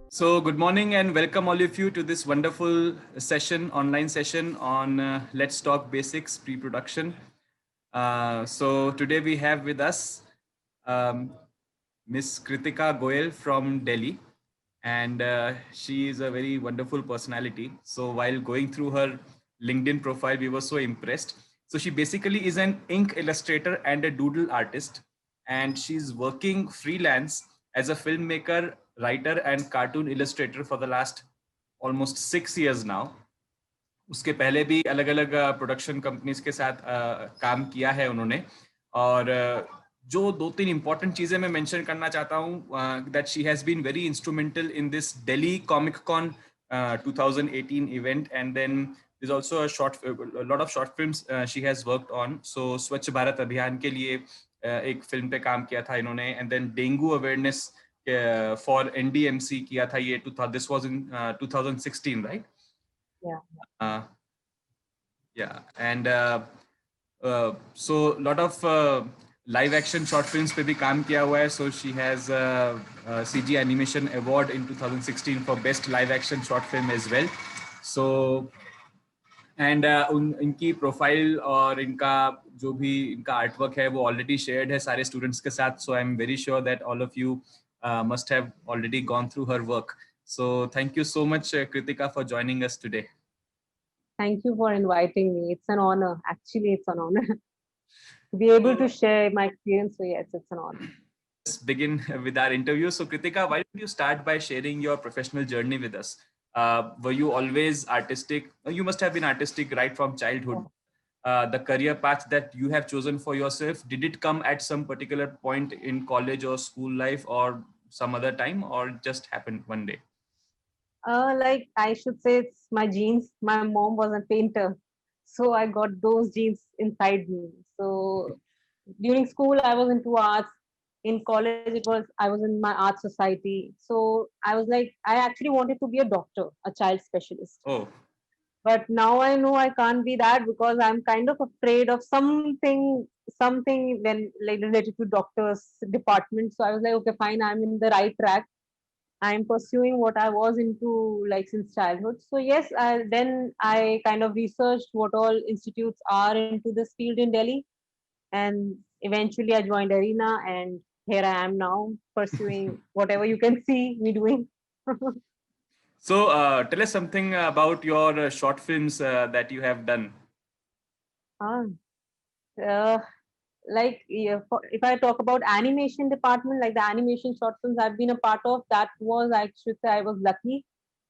So, good morning and welcome all of you to this wonderful session, online session on Let's Talk Basics Pre-Production. So, today we have with us um, Miss Kritika Goyal from Delhi, and she is a very wonderful personality. So, while going through her LinkedIn profile, we were so impressed. So, she basically is an ink illustrator and a doodle artist, and she's working freelance as a filmmaker, writer, and cartoon illustrator for the last almost 6 years now. उसके पहले भी अलग अलग production companies के साथ काम किया है उन्होंने और जो दो तीन इंपॉर्टेंट चीजें मैं मेंशन करना चाहता हूँ that she has been very instrumental in this Delhi comic con 2018 event and then there's also a lot of short films she has worked on. So स्वच्छ भारत अभियान के लिए एक फिल्म पे काम किया था इन्होंने and then dengue awareness for NDMC किया था ये this was in 2016 right. Yeah. uh, yeah, and so lot of live action short films पे भी काम किया हुआ है. So she has a CG Animation Award in 2016 for best live action short film as well. So and इनकी profile और इनका जो भी इनका आर्ट वर्क है वो ऑलरेडी शेयर्ड है सारे स्टूडेंट्स के साथ. So I am very sure that all of you must have already gone through her work. So thank you so much Kritika for joining us today. Thank you for inviting me. It's an honor. Actually, it's an honor to be able to share my experience. So yes, it's an honor. Let's begin with our interview. So Kritika, why don't you start by sharing your professional journey with us? Were you always artistic? You must have been artistic right from childhood. The career path that you have chosen for yourself, did it come at some particular point in college or school life or some other time, or just happened one day? Like I should say, it's my genes. My mom was a painter, so I got those genes inside me. So during school, I was into arts. In college, I was in my art society. So I was like, I actually wanted to be a doctor, a child specialist. Oh, But now I know I can't be that because I'm kind of afraid of something when like related to doctors department. So I was like, okay, fine, I'm in the right track. I'm pursuing what I was into like since childhood. So yes, then I kind of researched what all institutes are into this field in Delhi, and eventually I joined Arena, and here I am now pursuing whatever you can see me doing. so tell us something about your short films that you have done. Ah, uh, like yeah, if I talk about animation department, like the animation short films I've been a part of, that was, I should say, I was lucky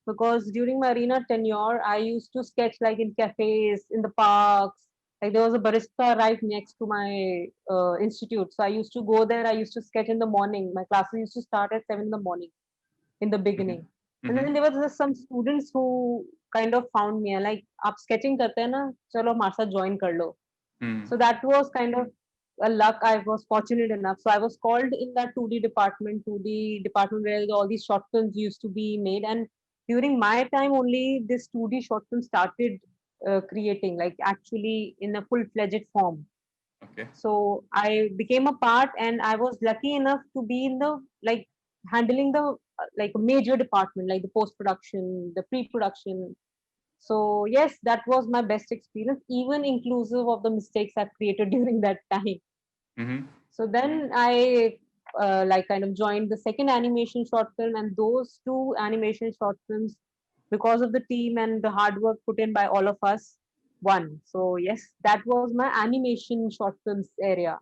because during my arena tenure, I used to sketch like in cafes, in the parks. Like there was a barista right next to my institute, so I used to go there. I used to sketch in the morning. My classes used to start at 7 in the morning in the Mhm. beginning, and then Mhm. there was just some students who kind of found me like, "आप sketching करते हैं ना? चलो हमारे साथ join कर लो." Hmm. So that was kind of a luck. I was fortunate enough. So I was called in that 2D department, 2D department where all these short films used to be made. And during my time only, this 2D short film started creating, like actually in a full-fledged form. Okay. So I became a part, and I was lucky enough to be in the like handling the like a major department, like the post-production, the pre-production. So yes, that was my best experience, even inclusive of the mistakes I've created during that time. Mhm. So then I like kind of joined the second animation short film, and those two animation short films, because of the team and the hard work put in by all of us, won. So yes, that was my animation short films area.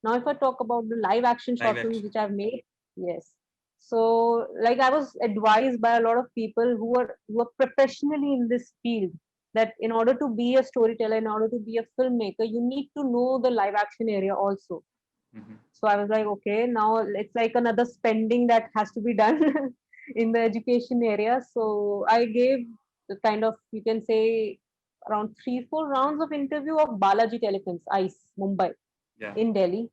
Now, if I talk about the live action Live short films action. which I've made, yes. So, like I was advised by a lot of people who are professionally in this field that in order to be a storyteller, in order to be a filmmaker, you need to know the live action area also. Mhm. So I was like, okay, now it's like another spending that has to be done in the education area. So I gave the kind of, you can say, around 3-4 rounds of interview of Balaji Telefilms, ICE, Mumbai, Yeah. in Delhi.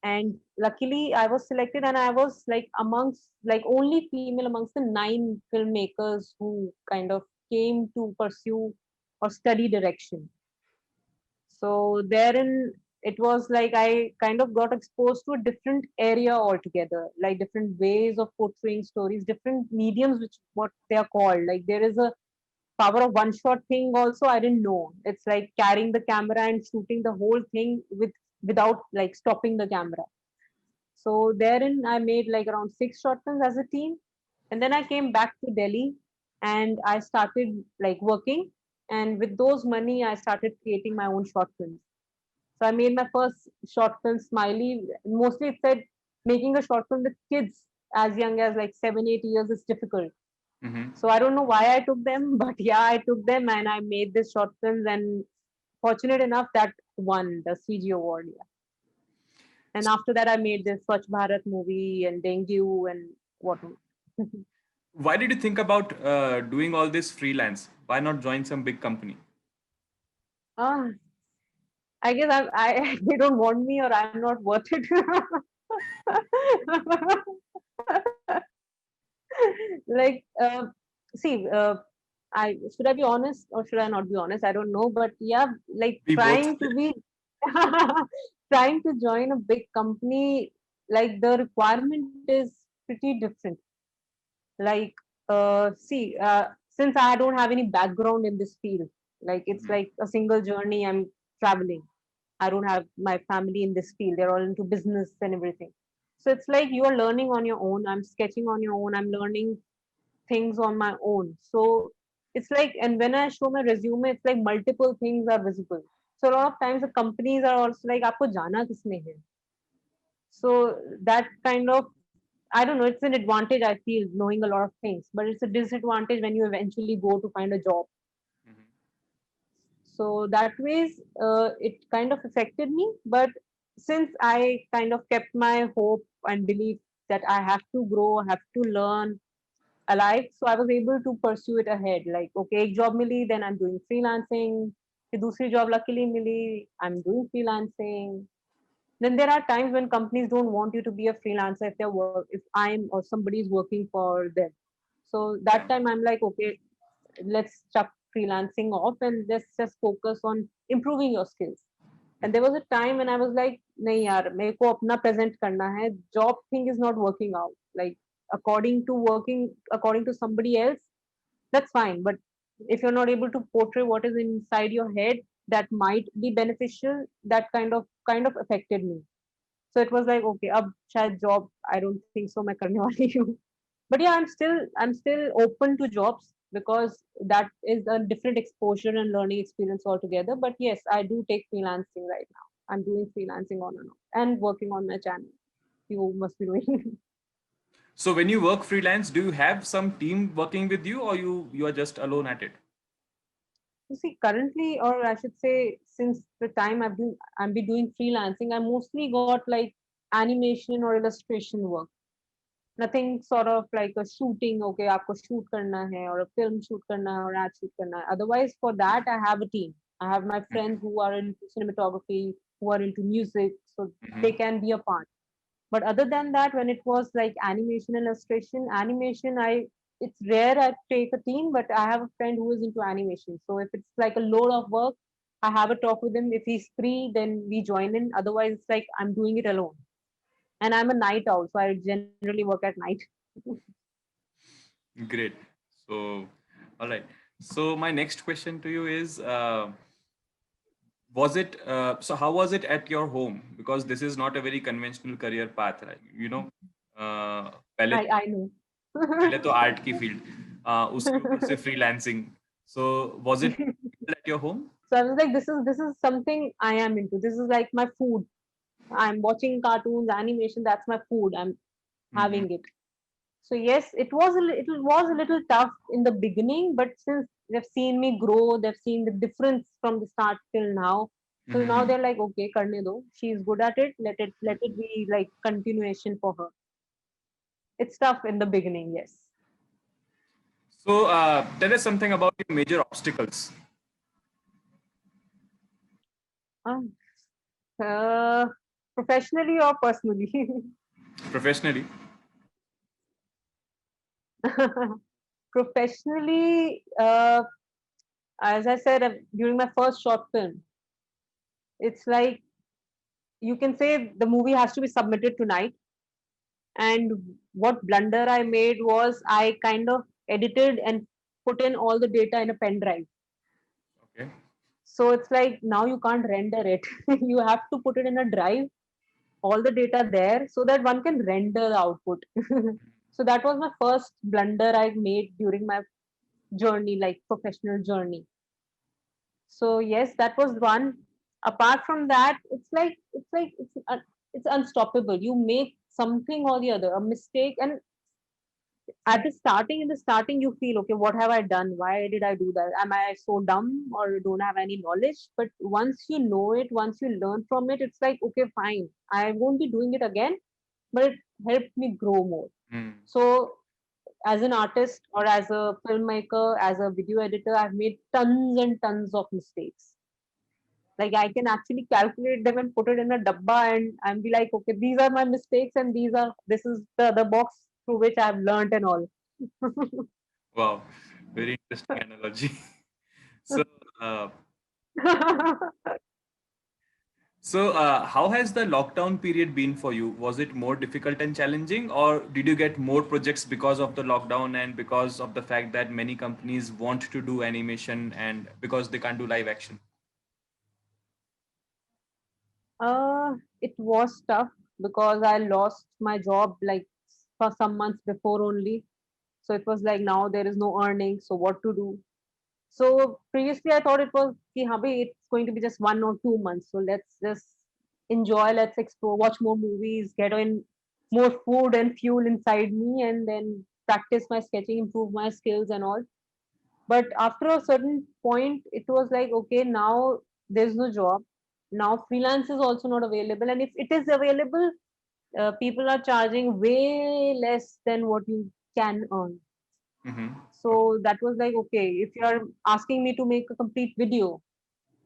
And luckily I was selected, and I was like amongst like only female amongst the 9 filmmakers who kind of came to pursue or study direction. So therein it was like I kind of got exposed to a different area altogether, like different ways of portraying stories, different mediums, which what they are called. Like there is a power of one shot thing also I didn't know. It's like carrying the camera and shooting the whole thing without like stopping the camera. So therein I made like around 6 short films as a team. And then I came back to Delhi and I started like working. And with those money, I started creating my own short films. So I made my first short film, Smiley. Mostly it said making a short film with kids as young as like 7, 8 years is difficult. Mm-hmm. So I don't know why I took them, but yeah, I took them and I made this short films, and fortunate enough that won the CG award. Yeah. And after that, I made this Swachh Bharat movie and dengue and whatnot. Why did you think about doing all this freelance? Why not join some big company? Ah, I guess they don't want me or I'm not worth it. Like, see, I should I be honest or should I not be honest? I don't know, but yeah, like We both. trying to be trying to join a big company, like the requirement is pretty different. Like, see, since I don't have any background in this field, like it's Mhm. like a single journey. I'm traveling. I don't have my family in this field. They're all into business and everything. So it's like you are learning on your own. I'm sketching on your own. I'm learning things on my own. So it's like, and when I show my resume, it's like multiple things are visible. So a lot of times the companies are also like, "आपको जाना किसने है?" So that kind of, I don't know, it's an advantage I feel knowing a lot of things, but it's a disadvantage when you eventually go to find a job. Mhm. So that ways, it kind of affected me. But since I kind of kept my hope and belief that I have to grow, I have to learn alive, so I was able to pursue it ahead. Like, okay, एक job mili, then I'm doing freelancing. फिर दूसरी job luckily mili, I'm doing freelancing. Then there are times when companies don't want you to be a freelancer if if I'm or somebody is working for them. So that Yeah. time I'm like, okay, let's chuck freelancing off and let's just focus on improving your skills. And there was a time when I was like, नहीं यार मेरे को अपना present करना है. Job thing is not working out. Like according to somebody else, that's fine. But if you're not able to portray what is inside your head, that might be beneficial. That kind of affected me. So it was like, okay, अब शायद job, I don't think so मैं करने वाली हूँ. But yeah, I'm still open to jobs because that is a different exposure and learning experience altogether. But yes, I do take freelancing right now. I'm doing freelancing on and off and working on my channel. You must be doing. So when you work freelance, do you have some team working with you, or you are just alone at it? You see, currently, or I should say, since the time I'm be doing freelancing, I mostly got like animation or illustration work. Nothing sort of like a shooting. Okay, आपको shoot करना है or a film shoot करना है or ad shoot करना है. Otherwise, for that, I have a team. I have my friends who are into cinematography, who are into music, so they Mm-hmm. can be a part. But other than that, when it was like animation illustration, animation, it's rare I take a team, but I have a friend who is into animation. So if it's like a load of work, I have a talk with him. If he's free, then we join in. Otherwise, it's like I'm doing it alone. And I'm a night owl, so I generally work at night. Great. So, all right. So my next question to you is, was it so how was it at your home, because this is not a very conventional career path, right? पहले I know. पहले तो art की field, उसके ऊपर से freelancing. So was it at your home? So I was like, this is something I am into. This is like my food. I'm watching cartoons, animation. That's my food. I'm Mm-hmm. having it. So yes, it was a little tough in the beginning, but since they've seen me grow, they've seen the difference from the start till now. So now Mm-hmm. they're like, okay, karne do. She's good at it. Let it be like continuation for her. It's tough in the beginning, yes. So tell us something about your major obstacles Um, uh, Professionally or personally? professionally. Professionally, as I said during my first short film, it's like you can say the movie has to be submitted tonight. And what blunder I made was I kind of edited and put in all the data in a pen drive. Okay. So it's like now you can't render it. You have to put it in a drive, all the data there, so that one can render the output. So that was my first blunder I made during my journey, like professional journey. So yes, that was one. Apart from that, it's unstoppable. You make something or the other, a mistake, and at the starting, in the starting, you feel, okay, what have I done? Why did I do that? Am I so dumb or don't have any knowledge? But once you know it, once you learn from it, it's like, okay, fine. I won't be doing it again, but it helped me grow more. Mm. So as an artist or as a filmmaker, as a video editor, I've made tons and tons of mistakes. Like I can actually calculate them and put it in a dabba and be like, okay, these are my mistakes and this is the other box through which I've learned and all. Wow, very interesting analogy. So, uh, how has the lockdown period been for you? Was it more difficult and challenging, or did you get more projects because of the lockdown and because of the fact that many companies want to do animation and because they can't do live action? It was tough because I lost my job like for some months before only. So it was like now there is no earning. So what to do? So previously I thought it was ki, हाँ bhai, it's going to be just 1 or 2 months. So let's just enjoy, let's explore, watch more movies, get in more food and fuel inside me, and then practice my sketching, improve my skills and all. But after a certain point, it was like, okay, now there's no job. Now freelance is also not available, and if it is available, people are charging way less than what you can earn. Mm-hmm. Okay. So that was like, okay, if you are asking me to make a complete video,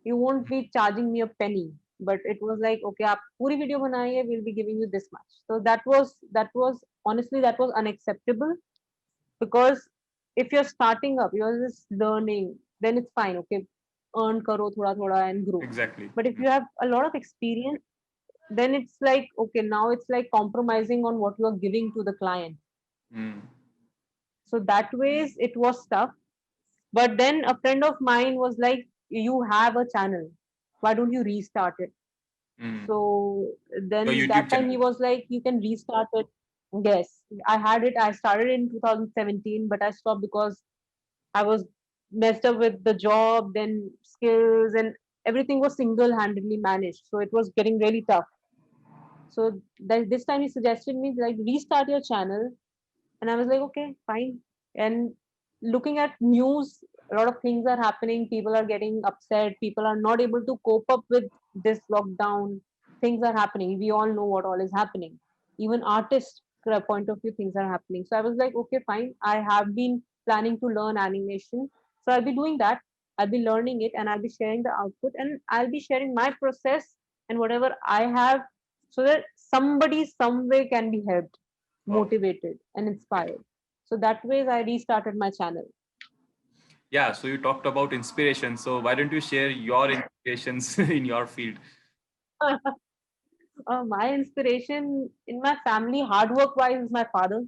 you won't be charging me a penny. But it was like, okay, आप पूरी video बनाइए, we'll be giving you this much. So that was honestly that was unacceptable because if you're starting up, you're just learning, then it's fine. Okay, earn karo thoda thoda and grow. Exactly. But if you have a lot of experience, then it's like, okay, now it's like compromising on what you are giving to the client. Mm. So that ways it was tough. But then a friend of mine was like, you have a channel. Why don't you restart it? Mm. So Your then YouTube that time channel. he was like, you can restart it. Yes, I had it. I started in 2017, but I stopped because I was messed up with the job, then skills, and everything was single handedly managed. So it was getting really tough. So this time he suggested me like restart your channel, and I was like, okay, fine. And looking at news, a lot of things are happening. People are getting upset. People are not able to cope up with this lockdown. Things are happening. We all know what all is happening. Even artists' point of view, things are happening. So I was like, okay, fine. I have been planning to learn animation. So I'll be doing that. I'll be learning it and I'll be sharing the output and I'll be sharing my process and whatever I have so that somebody, some way can be helped, Wow. motivated, and Great. inspired. So that way I restarted my channel. Yeah, so you talked about inspiration. So why don't you share your inspirations in your field? My inspiration in my family, hard work wise, is my father.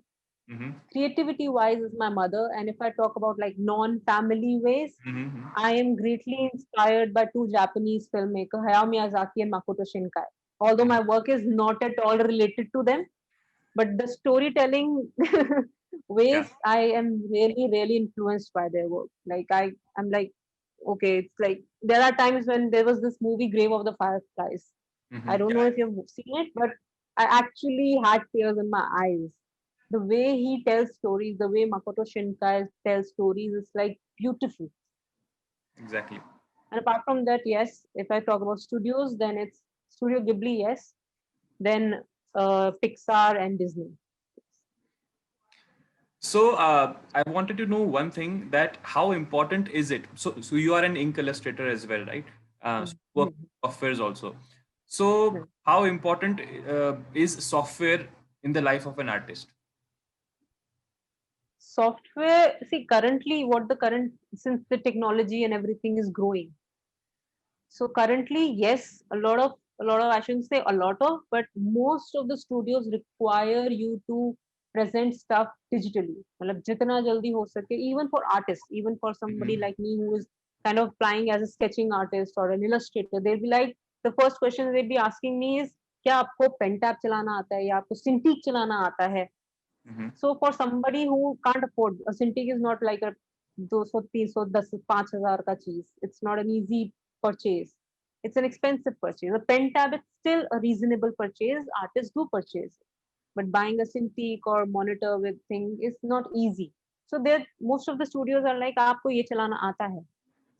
Mm-hmm. Creativity wise is my mother. And if I talk about like non-family ways, Mm-hmm. I am greatly inspired by two Japanese filmmakers, Hayao Miyazaki and Makoto Shinkai. Although my work is not at all related to them, but the storytelling Yeah. ways I am really, really influenced by their work. Like I'm like, okay, it's like there are times when there was this movie Grave of the Fireflies. I Mm-hmm. don't know Yeah. if you've seen it, but I actually had tears in my eyes. The way he tells stories, the way Makoto Shinkai tells stories is like beautiful. Exactly. And apart from that, yes, if I talk about studios, then it's Studio Ghibli, yes. Then Pixar and Disney. So I wanted to know one thing that how important is it? So you are an ink illustrator as well, right? So you work Mhm. with softwares also. So Mhm. how important is software in the life of an artist? Software, see, currently, what the current, since the technology and everything is growing. So currently, yes, a lot of a lot of, I shouldn't say a lot of, but most of the studios require you to present stuff digitally. मतलब जितना जल्दी हो सके, even for artists, even for somebody Mhm. like me who is kind of applying as a sketching artist or an illustrator, they'll be like, the first question they'll be asking me is, क्या आपको पेंटैप चलाना आता है या आपको सिंटीक चलाना आता है? Mhm. So for somebody who can't afford, a Cintiq is not like a 200, 300, 10, 5,000 ka cheese. It's not an easy purchase. It's an expensive purchase. A pen tab is still a reasonable purchase. Artists do purchase. But buying a Cintiq or monitor with thing is not easy. So there, most of the studios are like, आपको ये चलाना आता है.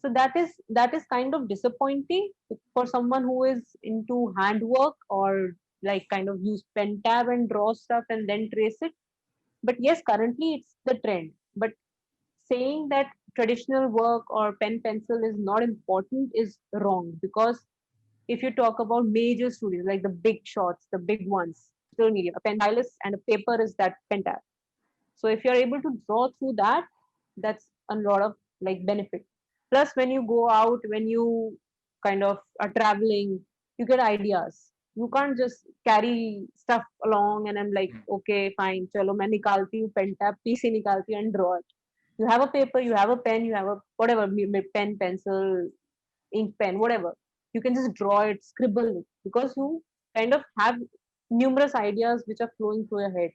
So that is kind of disappointing for someone who is into handwork or like kind of use pen tab and draw stuff and then trace it. But yes, currently it's the trend. But saying that traditional work or pen pencil is not important is wrong, because if you talk about major studios like the big shots, the big ones, digital medium, a pen stylus and a paper is that pen tab. So if you're able to draw through that, that's a lot of like benefit. Plus, when you go out, when you kind of are traveling, you get ideas. You can't just carry stuff along and I'm like, Mhm. okay, fine, chalo, main nikalti hu pen tab, PC nikalti hu and draw it. You have a paper, you have a pen, you have a whatever, pen, pencil, ink pen, whatever. You can just draw it, scribble it, because you kind of have numerous ideas which are flowing through your head,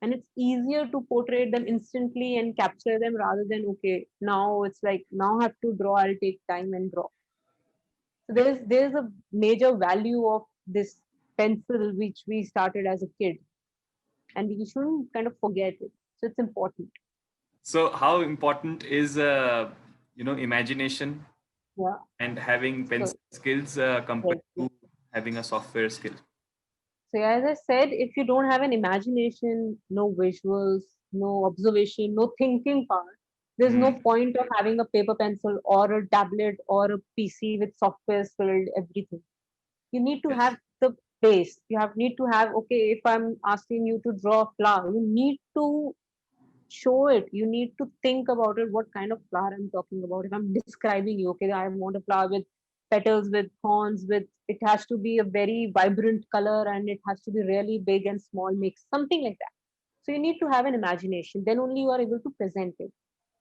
and it's easier to portray them instantly and capture them rather than okay, now it's like now I have to draw, I'll take time and draw. So there's a major value of this pencil which we started as a kid, and we shouldn't kind of forget it. So it's important. So how important is imagination Yeah. and having So pencil skills compared yes, to having a software skill? so as I said, if you don't have an imagination, no visuals, no observation, no thinking power, there's no Mhm. point of having a paper pencil or a tablet or a PC with software filled everything. You need to Yes. have the base. You have need to have, okay, if I'm asking you to draw a flower, you need to show it. You need to think about it, what kind of flower I'm talking about. If I'm describing you, okay, I want a flower with petals, with thorns, with it has to be a very vibrant color and it has to be really big and small mix, something like that. So you need to have an imagination, then only you are able to present it.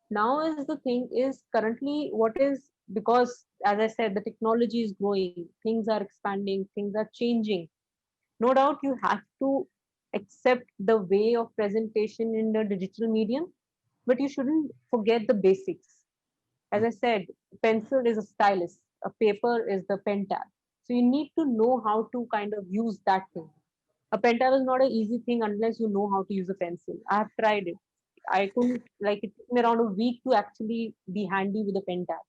Now is the thing is currently what is, because as I said, the technology is growing, things are expanding, things are changing. No doubt you have to accept the way of presentation in the digital medium, but you shouldn't forget the basics. As I said, pencil is a stylus, a paper is the pen tab. So you need to know how to kind of use that thing. A pen tab is not an easy thing unless you know how to use a pencil. I have tried it. I couldn't, like, it took me around a week to actually be handy with a pen tab.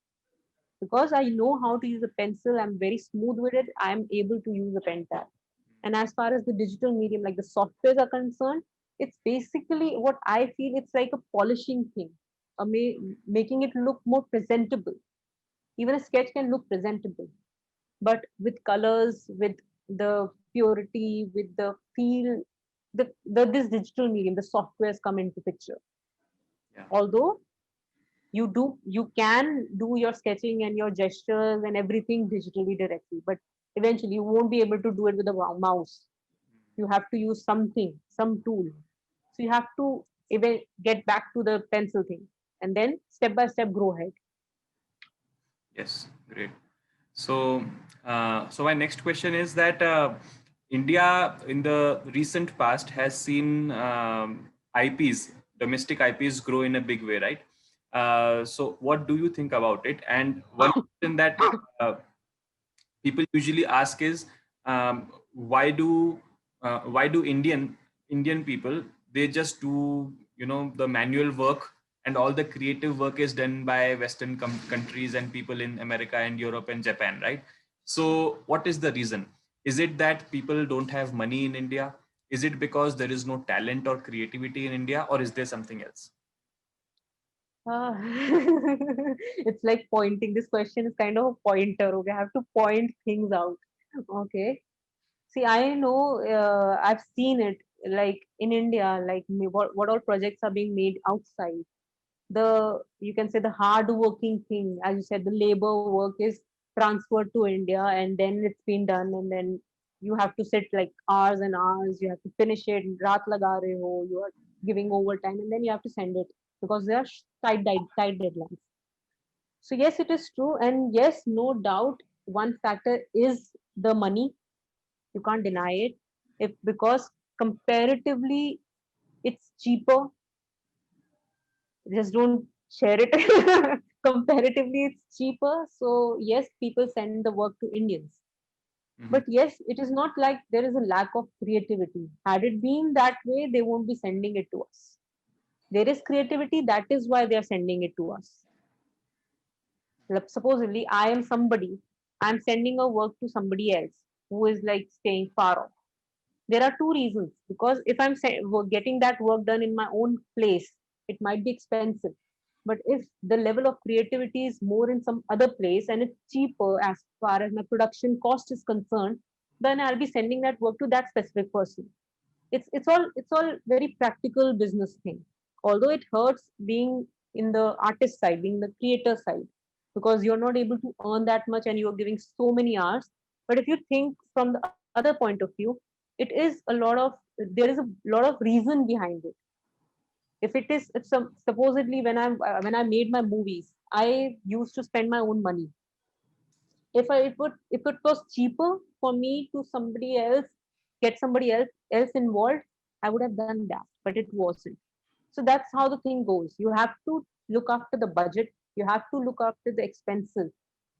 Because I know how to use a pencil, I'm very smooth with it, I'm able to use a pen tab. And as far as the digital medium, like the softwares are concerned, it's basically what I feel, it's like a polishing thing, making it look more presentable. Even a sketch can look presentable, but with colors, with the purity, with the feel, this digital medium, the softwares come into picture. Yeah. Although you can do your sketching and your gestures and everything digitally directly, but eventually you won't be able to do it with a mouse. You have to use something, some tool. So you have to even get back to the pencil thing, and then step by step grow ahead. Yes. Great. So my next question is that India in the recent past has seen IPs, domestic IPs, grow in a big way, right? So what do you think about it? And one question that uh, people usually ask is why do Indian people, they just do the manual work, and all the creative work is done by Western countries and people in America and Europe and Japan, right? So what is the reason? Is it that people don't have money in India? Is it because there is no talent or creativity in India, or is there something else? Ah, it's like pointing. This question is kind of a pointer. Okay, I have to point things out. Okay. See, I know, I've seen it like in India, like what all projects are being made outside. The, you can say, the hard working thing, as you said, the labor work is transferred to India, and then it's been done, and then you have to sit like hours and hours. You have to finish it. Raat laga rahe ho. You are giving overtime, and then you have to send it because there are tight deadlines. So yes, it is true, and yes, no doubt, one factor is the money. You can't deny it. If because comparatively it's cheaper, just don't share it. Comparatively it's cheaper, so yes, people send the work to Indians. Mhm. But yes, it is not like there is a lack of creativity. Had it been that way, they won't be sending it to us. There is creativity, that is why they are sending it to us. Like, supposedly I am somebody, I'm sending a work to somebody else who is like staying far off. There are two reasons. Because if I'm getting that work done in my own place, it might be expensive. But if the level of creativity is more in some other place and it's cheaper as far as my production cost is concerned, then I'll be sending that work to that specific person. It's all very practical business thing. Although it hurts being in the artist side, being the creator side, because you're not able to earn that much and you're giving so many hours. But if you think from the other point of view, it is a lot of there is a lot of reason behind it. If it is, if supposedly when I made my movies, I used to spend my own money. If it was cheaper for me to somebody else, get somebody else involved, I would have done that, but it wasn't. So that's how the thing goes. You have to look after the budget, you have to look after the expenses.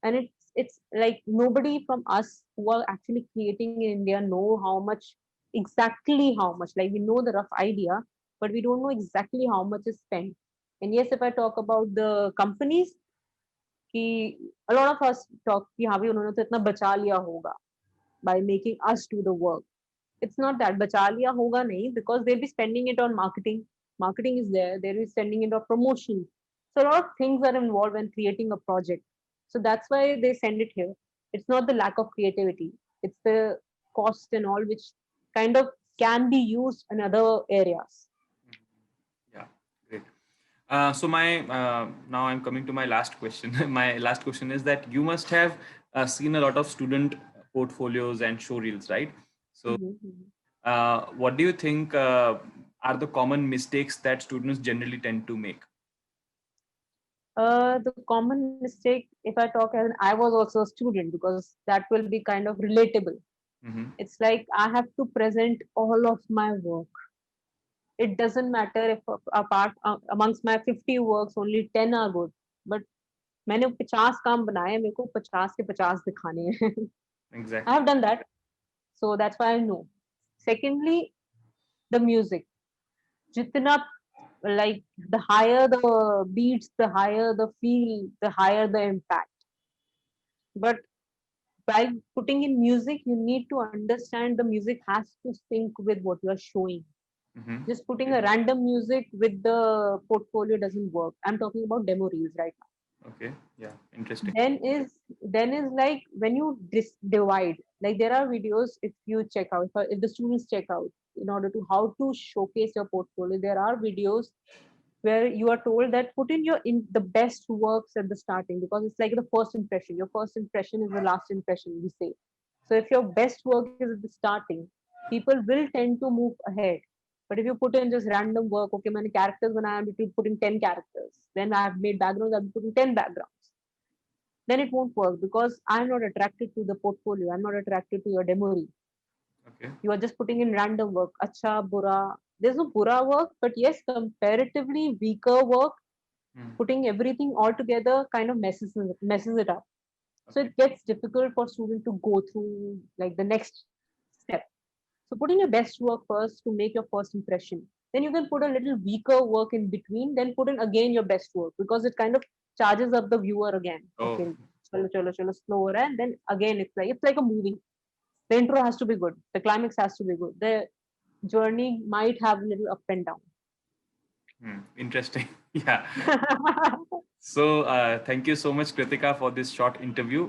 And it's like nobody from us who are actually creating in India know how much, exactly how much. Like, we know the rough idea, but we don't know exactly how much is spent. And yes, if I talk about the companies, कि a lot of us talk कि हाँ भाई उन्होंने तो इतना बचा लिया होगा by making us do the work. It's not that बचा लिया होगा नहीं, because they'll be spending it on marketing. Marketing is there. They'll be spending it on promotion. So a lot of things are involved when creating a project. So that's why they send it here. It's not the lack of creativity. It's the cost and all, which kind of can be used in other areas. Yeah, great. So my now I'm coming to my last question. My last question is that you must have seen a lot of student portfolios and show reels, right? So Mhm. what do you think are the common mistakes that students generally tend to make? The common mistake, if I talk as I was also a student, because that will be kind of relatable. Mm-hmm. It's like I have to present all of my work. It doesn't matter if apart amongst my 50 works, only 10 are good. But मैंने 50 काम बनाए, मेरे को 50 के 50 दिखाने हैं. I Exactly. have done that, so that's why I know. Secondly, the music. जितना, like, the higher the beats, the higher the feel, the higher the impact. But while putting in music, you need to understand the music has to sync with what you are showing. Mm-hmm. Just putting Okay. a random music with the portfolio doesn't work. I'm talking about demo reels right now. Okay. Yeah. Interesting. Then is like when you divide. Like, there are videos, if you check out, if the students check out, in order to how to showcase your portfolio, there are videos where you are told that put in the best works at the starting, because it's like the first impression. Your first impression is the last impression, we say. So if your best work is at the starting, people will tend to move ahead. But if you put in just random work, okay, many characters when I am putting 10 characters, then I have made backgrounds, I'm putting 10 backgrounds, then it won't work, because I'm not attracted to the portfolio, I'm not attracted to your demo reel. Okay. You are just putting in random work. Acha, bura. There's no bura work, but yes, comparatively weaker work, Mm. putting everything all together kind of messes it up. So Okay. it gets difficult for students to go through like the next step. So putting your best work first to make your first impression. Then you can put a little weaker work in between, then put in again your best work, because it kind of charges up the viewer again. Oh. Okay, chalo, chalo, chalo, slower, and then again it's like a movie. The intro has to be good. The climax has to be good. The journey might have a little up and down. Interesting. Yeah. So thank you so much, Kritika, for this short interview.